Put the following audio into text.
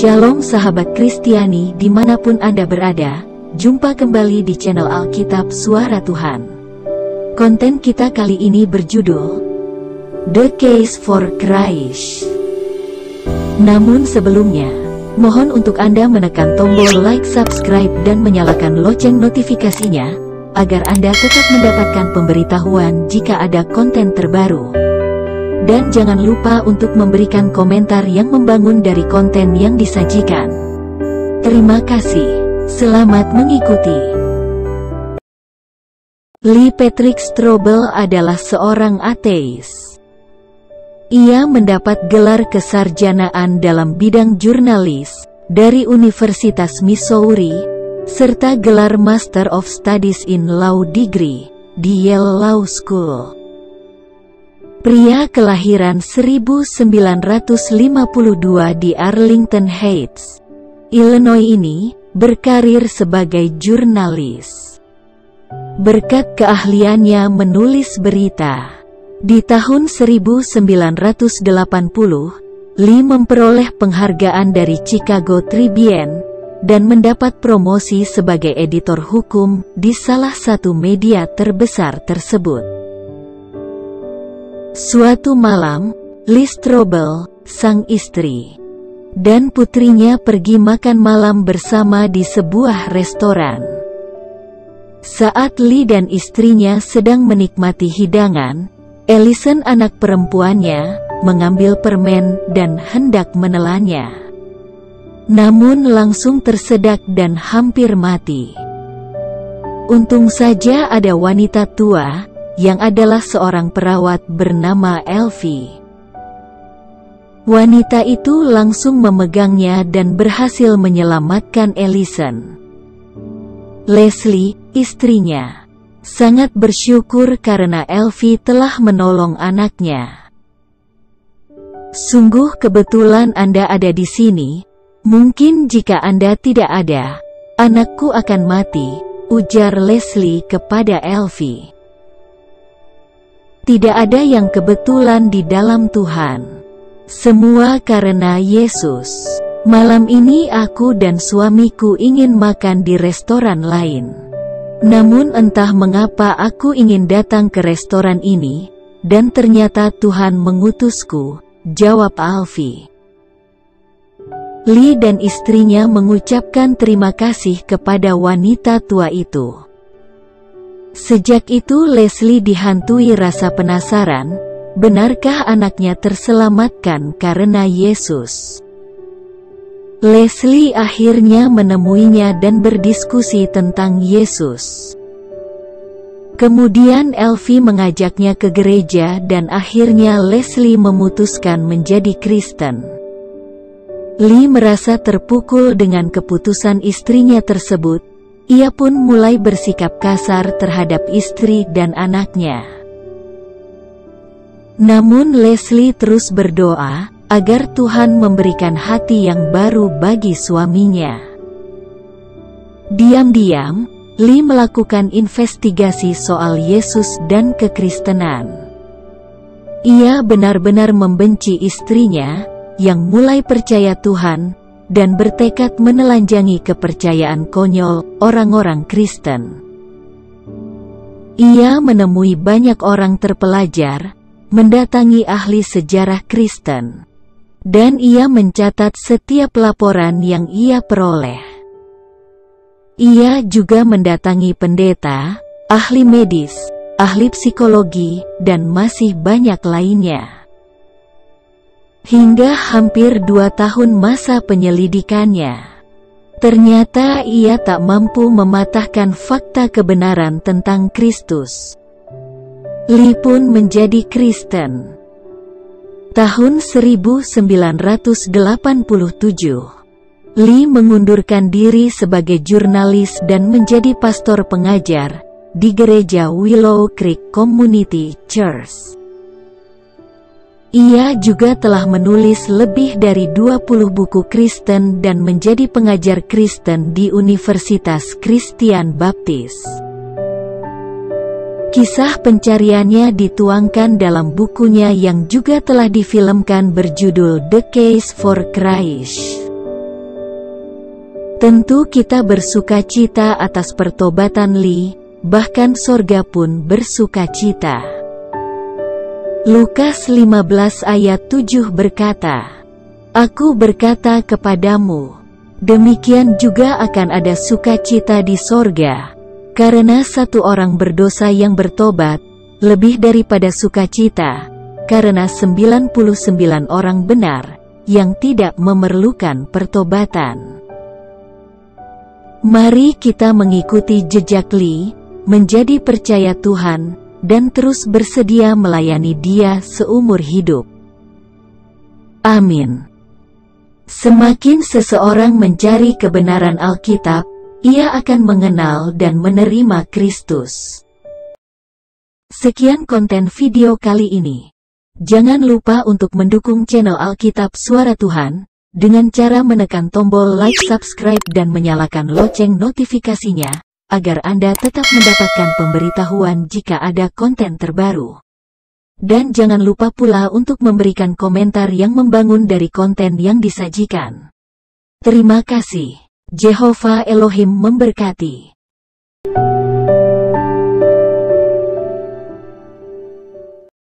Shalom sahabat Kristiani dimanapun Anda berada, jumpa kembali di channel Alkitab Suara Tuhan. Konten kita kali ini berjudul The Case for Christ. Namun sebelumnya, mohon untuk Anda menekan tombol like, subscribe dan menyalakan lonceng notifikasinya, agar Anda tetap mendapatkan pemberitahuan jika ada konten terbaru. Dan jangan lupa untuk memberikan komentar yang membangun dari konten yang disajikan. Terima kasih. Selamat mengikuti. Lee Patrick Strobel adalah seorang ateis. Ia mendapat gelar kesarjanaan dalam bidang jurnalis dari Universitas Missouri, serta gelar Master of Studies in Law degree di Yale Law School. Pria kelahiran 1952 di Arlington Heights, Illinois ini berkarir sebagai jurnalis. Berkat keahliannya menulis berita, di tahun 1980, Lee memperoleh penghargaan dari Chicago Tribune dan mendapat promosi sebagai editor hukum di salah satu media terbesar tersebut. Suatu malam, Lee Strobel, sang istri, dan putrinya pergi makan malam bersama di sebuah restoran. Saat Lee dan istrinya sedang menikmati hidangan, Allison, anak perempuannya, mengambil permen dan hendak menelannya. Namun langsung tersedak dan hampir mati. Untung saja ada wanita tua, yang adalah seorang perawat bernama Elvie. Wanita itu langsung memegangnya dan berhasil menyelamatkan Allison. Leslie, istrinya, sangat bersyukur karena Elvie telah menolong anaknya. Sungguh kebetulan Anda ada di sini. Mungkin jika Anda tidak ada, anakku akan mati, ujar Leslie kepada Elvie. Tidak ada yang kebetulan di dalam Tuhan. Semua karena Yesus. Malam ini aku dan suamiku ingin makan di restoran lain. Namun entah mengapa aku ingin datang ke restoran ini, dan ternyata Tuhan mengutusku, jawab Elvie. Lee dan istrinya mengucapkan terima kasih kepada wanita tua itu. Sejak itu Leslie dihantui rasa penasaran, benarkah anaknya terselamatkan karena Yesus? Leslie akhirnya menemuinya dan berdiskusi tentang Yesus. Kemudian Elvie mengajaknya ke gereja dan akhirnya Leslie memutuskan menjadi Kristen. Lee merasa terpukul dengan keputusan istrinya tersebut. Ia pun mulai bersikap kasar terhadap istri dan anaknya. Namun Leslie terus berdoa agar Tuhan memberikan hati yang baru bagi suaminya. Diam-diam, Lee melakukan investigasi soal Yesus dan kekristenan. Ia benar-benar membenci istrinya, yang mulai percaya Tuhan, dan bertekad menelanjangi kepercayaan konyol orang-orang Kristen. Ia menemui banyak orang terpelajar, mendatangi ahli sejarah Kristen, dan ia mencatat setiap laporan yang ia peroleh. Ia juga mendatangi pendeta, ahli medis, ahli psikologi, dan masih banyak lainnya. Hingga hampir 2 tahun masa penyelidikannya, ternyata ia tak mampu mematahkan fakta kebenaran tentang Kristus. Lee pun menjadi Kristen. Tahun 1987, Lee mengundurkan diri sebagai jurnalis dan menjadi pastor pengajar di gereja Willow Creek Community Church. Ia juga telah menulis lebih dari 20 buku Kristen dan menjadi pengajar Kristen di Universitas Kristen Baptis. Kisah pencariannya dituangkan dalam bukunya yang juga telah difilmkan berjudul The Case for Christ. Tentu kita bersuka cita atas pertobatan Li, bahkan sorga pun bersuka cita. Lukas 15 ayat 7 berkata, Aku berkata kepadamu, demikian juga akan ada sukacita di sorga, karena satu orang berdosa yang bertobat, lebih daripada sukacita, karena 99 orang benar, yang tidak memerlukan pertobatan. Mari kita mengikuti jejak Li, menjadi percaya Tuhan, dan terus bersedia melayani Dia seumur hidup. Amin. Semakin seseorang mencari kebenaran Alkitab, ia akan mengenal dan menerima Kristus. Sekian konten video kali ini. Jangan lupa untuk mendukung channel Alkitab Suara Tuhan, dengan cara menekan tombol like, subscribe, dan menyalakan lonceng notifikasinya, agar Anda tetap mendapatkan pemberitahuan jika ada konten terbaru. Dan jangan lupa pula untuk memberikan komentar yang membangun dari konten yang disajikan. Terima kasih. Jehovah Elohim memberkati.